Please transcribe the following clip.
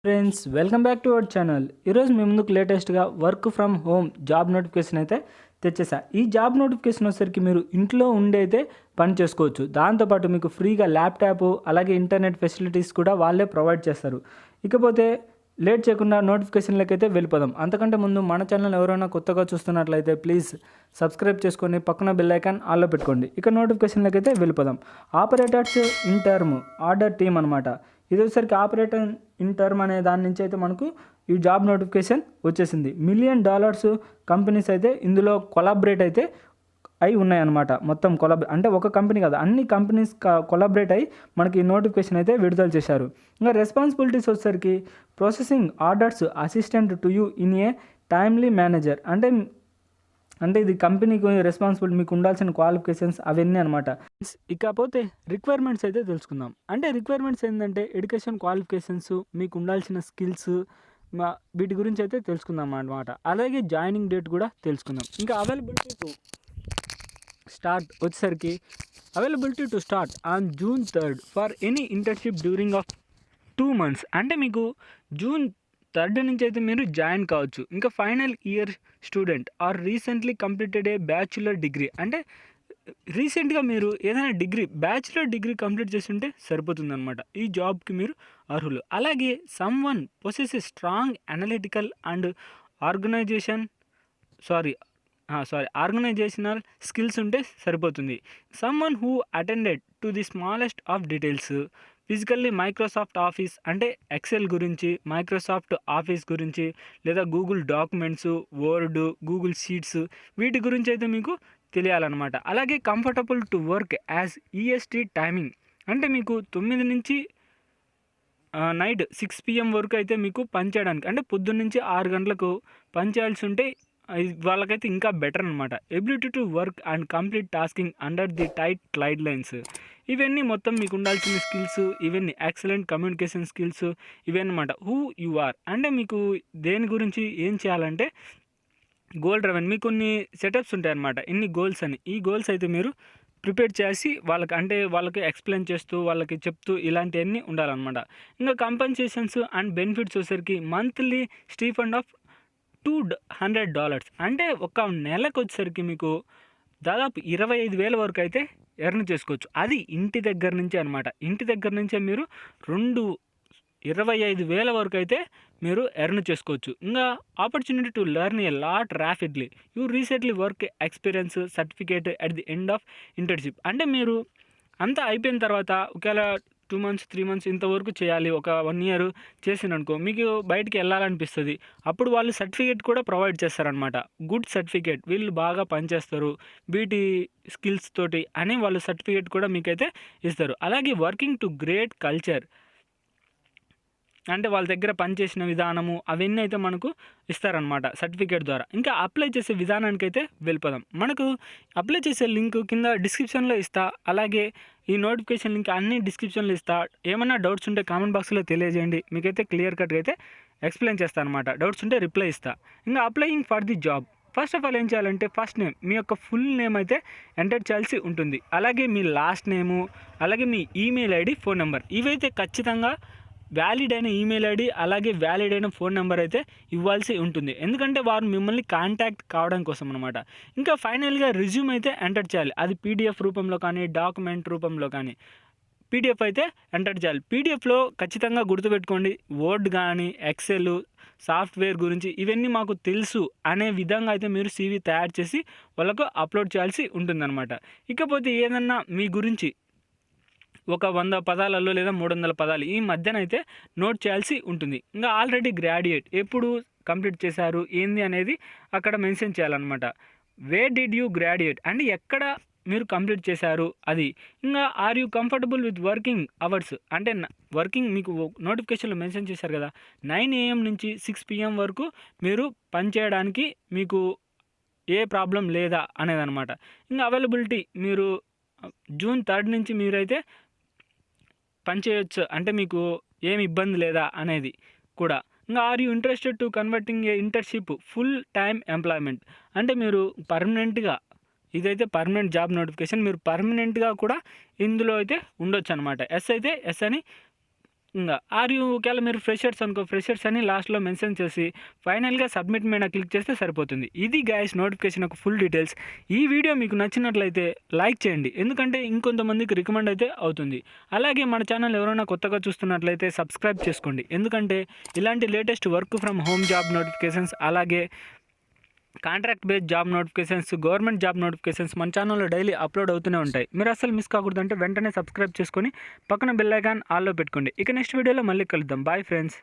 Friends welcome back to our channel. ఈరోజు మీ ముందుకు లేటెస్ట్గా work from home job notification అయితే తెచ్చేసా. ఈ జాబ్ నోటిఫికేషన్ వచ్చేసరికి మీరు ఇంట్లో ఉండి అయితే పని చేసుకోవచ్చు. దాంతోపాటు మీకు ఫ్రీగా ల్యాప్టాప్ అలాగే ఇంటర్నెట్ ఫెసిలిటీస్ కూడా వాళ్ళే ప్రొవైడ్ చేస్తారు. ఇకపోతే లేట్ చేయకుండా నోటిఫికేషన్లకి అయితే వెళ్ళిపోదాం. అంతకంటే ముందు మన ఛానల్ ఎవరైనా కొత్తగా చూస్తున్నట్లయితే ప్లీజ్ సబ్స్క్రైబ్ చేసుకొని పక్కన బెల్ ఐకాన్ ఆల్లో పెట్టుకోండి. ఇక నోటిఫికేషన్లకి అయితే వెళ్ళిపోదాం. Operators in term order team అనమాట. ఇది వచ్చేసరికి ఆపరేటర్ ఇన్ టర్మ్ అనే దాని నుంచి అయితే మనకు ఈ జాబ్ నోటిఫికేషన్ వచ్చేసింది. $1 మిలియన్ కంపెనీస్ అయితే ఇందులో కొలాబరేట్ అయితే అయి ఉన్నాయన్నమాట. మొత్తం అంటే ఒక కంపెనీ కాదు, అన్ని కంపెనీస్ కొలాబరేట్ అయ్యి మనకి ఈ నోటిఫికేషన్ అయితే విడుదల చేశారు. ఇంకా రెస్పాన్సిబిలిటీస్ వచ్చేసరికి processing orders assistant to you in a timely manager. అంటే ఇది కంపెనీకి రెస్పాన్సిబిలిటీ, మీకు ఉండాల్సిన క్వాలిఫికేషన్స్ అవన్నీ అనమాట. ఇకపోతే రిక్వైర్మెంట్స్ అయితే తెలుసుకుందాం. అంటే రిక్వైర్మెంట్స్ ఏంటంటే ఎడ్యుకేషన్ క్వాలిఫికేషన్స్, మీకు ఉండాల్సిన స్కిల్స్, వీటి గురించి అయితే తెలుసుకుందాం అనమాట. అలాగే జాయినింగ్ డేట్ కూడా తెలుసుకుందాం. ఇంకా availability to start on June 3rd for any internship during of 2 months. అంటే మీకు June 3rd నుంచి అయితే మీరు జాయిన్ కావచ్చు. ఇంకా final year student or recently completed a bachelor degree. అంటే రీసెంట్గా మీరు ఏదైనా బ్యాచులర్ డిగ్రీ కంప్లీట్ చేస్తుంటే సరిపోతుందన్నమాట. ఈ జాబ్కి మీరు అర్హులు. అలాగే someone possesses a strong analytical and organizational skills ఉంటే సరిపోతుంది. Someone who attended to the smallest of details physically Microsoft Office, అంటే ఎక్సెల్ గురించి, మైక్రోసాఫ్ట్ ఆఫీస్ గురించి, లేదా Google documents, Word, Google Sheets, వీటి గురించి అయితే మీకు తెలియాలన్నమాట. అలాగే comfortable to work as EST timing. అంటే మీకు 9 నుంచి నైట్ 6 PM వరకు అయితే మీకు పని చేయడానికి, అంటే పొద్దున్న నుంచి 6 గంటలకు పని చేయాల్సి ఉంటే వాళ్ళకైతే ఇంకా బెటర్ అనమాట. Ability to work and complete tasking under the tight guide lines. ఇవన్నీ మొత్తం మీకు ఉండాల్సిన స్కిల్స్, ఇవన్నీ ఎక్సలెంట్ కమ్యూనికేషన్ స్కిల్స్, ఇవన్నమాట. హూ యు ఆర్, అంటే మీకు దేని గురించి ఏం చేయాలంటే గోల్ డ్రైవెన్, మీకు కొన్ని సెటప్స్ ఉంటాయన్నమాట, ఇన్ని గోల్స్ అని. ఈ గోల్స్ అయితే మీరు ప్రిపేర్ చేసి వాళ్ళకి ఎక్స్ప్లెయిన్ చేస్తూ, వాళ్ళకి చెప్తూ, ఇలాంటివన్నీ ఉండాలన్నమాట. ఇంకా కంపెన్సేషన్స్ అండ్ బెనిఫిట్స్ వచ్చేసరికి మంత్లీ స్టీఫండ్ ఆఫ్ $200. అంటే ఒక నెలకు వచ్చేసరికి మీకు దాదాపు 25,000 వరకు అయితే ఎర్న్ చేసుకోవచ్చు. అది ఇంటి దగ్గర నుంచే అనమాట. ఇంటి దగ్గర నుంచే మీరు 25,000 వరకు అయితే మీరు ఎర్న్ చేసుకోవచ్చు. ఇంకా opportunity to learn a lot rapidly. You recently work experience certificate at the end of internship. అంటే మీరు అంతా అయిపోయిన తర్వాత ఒకవేళ 2 months 3 months ఇంతవరకు చేయాలి, ఒక 1 year చేసిననుకో, మీకు బయటికి వెళ్ళాలనిపిస్తుంది. అప్పుడు వాళ్ళు సర్టిఫికేట్ కూడా ప్రొవైడ్ చేస్తారనమాట. గుడ్ సర్టిఫికేట్, వీళ్ళు బాగా పనిచేస్తారు వీటి స్కిల్స్ తోటి అని వాళ్ళు సర్టిఫికేట్ కూడా మీకైతే ఇస్తారు. అలాగే వర్కింగ్ టు గ్రేట్ కల్చర్, అంటే వాళ్ళ దగ్గర పనిచేసిన విధానము అవన్నీ అయితే మనకు ఇస్తారనమాట సర్టిఫికేట్ ద్వారా. ఇంకా అప్లై చేసే విధానానికి అయితే వెళ్ళిపోదాం. మనకు అప్లై చేసే లింక్ కింద డిస్క్రిప్షన్లో ఇస్తా, అలాగే ఈ నోటిఫికేషన్ లింక్ అన్ని డిస్క్రిప్షన్లో ఇస్తా. ఏమైనా డౌట్స్ ఉంటే కామెంట్ బాక్స్లో తెలియజేయండి, మీకైతే క్లియర్ కట్గా అయితే ఎక్స్ప్లెయిన్ చేస్తాను అనమాట. డౌట్స్ ఉంటే రిప్లై ఇస్తా. ఇంకా applying for the job, first of all ఏం చేయాలంటే ఫస్ట్ నేమ్, మీ యొక్క ఫుల్ నేమ్ అయితే ఎంటర్ చేయాల్సి ఉంటుంది. అలాగే మీ లాస్ట్ నేము, అలాగే మీ ఈమెయిల్ ఐడి, ఫోన్ నెంబర్, ఇవైతే ఖచ్చితంగా వ్యాలిడ్ అయిన ఈమెయిల్ ఐడి, అలాగే వ్యాలిడ్ అయిన ఫోన్ నెంబర్ అయితే ఇవ్వాల్సి ఉంటుంది. ఎందుకంటే వారు మిమ్మల్ని కాంటాక్ట్ కావడం కోసం అనమాట. ఇంకా ఫైనల్గా రిజ్యూమ్ అయితే ఎంటర్ చేయాలి. అది PDF రూపంలో కానీ, డాక్యుమెంట్ రూపంలో కానీ PDF అయితే ఎంటర్ చేయాలి. PDFలో ఖచ్చితంగా గుర్తుపెట్టుకోండి, వర్డ్ కానీ, ఎక్సెల్, సాఫ్ట్వేర్ గురించి ఇవన్నీ మాకు తెలుసు అనే విధంగా అయితే మీరు CV తయారు చేసి వాళ్ళకు అప్లోడ్ చేయాల్సి ఉంటుందన్నమాట. ఇకపోతే ఏదన్నా మీ గురించి ఒక 100 పదాలలో లేదా 300 పదాలు ఈ మధ్యన అయితే నోట్ చేయాల్సి ఉంటుంది. ఇంకా ఆల్రెడీ గ్రాడ్యుయేట్, ఎప్పుడు కంప్లీట్ చేశారు ఏంది అనేది అక్కడ మెన్షన్ చేయాలన్నమాట. వేర్ డిడ్ యూ గ్రాడ్యుయేట్, అంటే ఎక్కడ మీరు కంప్లీట్ చేశారు అది. ఇంకా are you comfortable with working hours, అంటే వర్కింగ్ మీకు నోటిఫికేషన్లో మెన్షన్ చేశారు కదా, 9 AM నుంచి 6 PM వరకు మీరు పనిచేయడానికి మీకు ఏ ప్రాబ్లం లేదా అనేదన్నమాట. ఇంకా అవైలబిలిటీ, మీరు June 3rd నుంచి మీరైతే పని చేయొచ్చు, అంటే మీకు ఏమి ఇబ్బంది లేదా అనేది కూడా. ఇంకా are you interested to converting a internship full time employment, అంటే మీరు పర్మనెంట్గా, ఇదైతే పర్మనెంట్ జాబ్ నోటిఫికేషన్, మీరు పర్మనెంట్గా కూడా ఇందులో అయితే ఉండొచ్చు అనమాట. ఎస్ అయితే ఎస్ అని ఇంకా ఒకవేళ మీరు ఫ్రెషర్స్ అనుకో, ఫ్రెషర్స్ అని లాస్ట్లో మెన్షన్ చేసి ఫైనల్గా సబ్మిట్ మీద క్లిక్ చేస్తే సరిపోతుంది. ఇది గైస్ నోటిఫికేషన్ ఒక ఫుల్ డీటెయిల్స్. ఈ వీడియో మీకు నచ్చినట్లయితే లైక్ చేయండి, ఎందుకంటే ఇంకొంతమందికి రికమెండ్ అయితే అవుతుంది. అలాగే మన ఛానల్ ఎవరైనా కొత్తగా చూస్తున్నట్లయితే సబ్స్క్రైబ్ చేసుకోండి, ఎందుకంటే ఇలాంటి latest work from home job notifications, అలాగే contract based job notifications, government job notifications మన ఛానల్లో డైలీ అప్లోడ్ అవుతూనే ఉంటాయి. మీరు అసలు మిస్ కాకూడదంటే వెంటనే సబ్స్క్రైబ్ చేసుకొని పక్కన బెల్ ఐకాన్ ఆల్లో పెట్టుకోండి. ఇక నెక్స్ట్ వీడియోలో మళ్ళీ కలుద్దాం. Bye friends.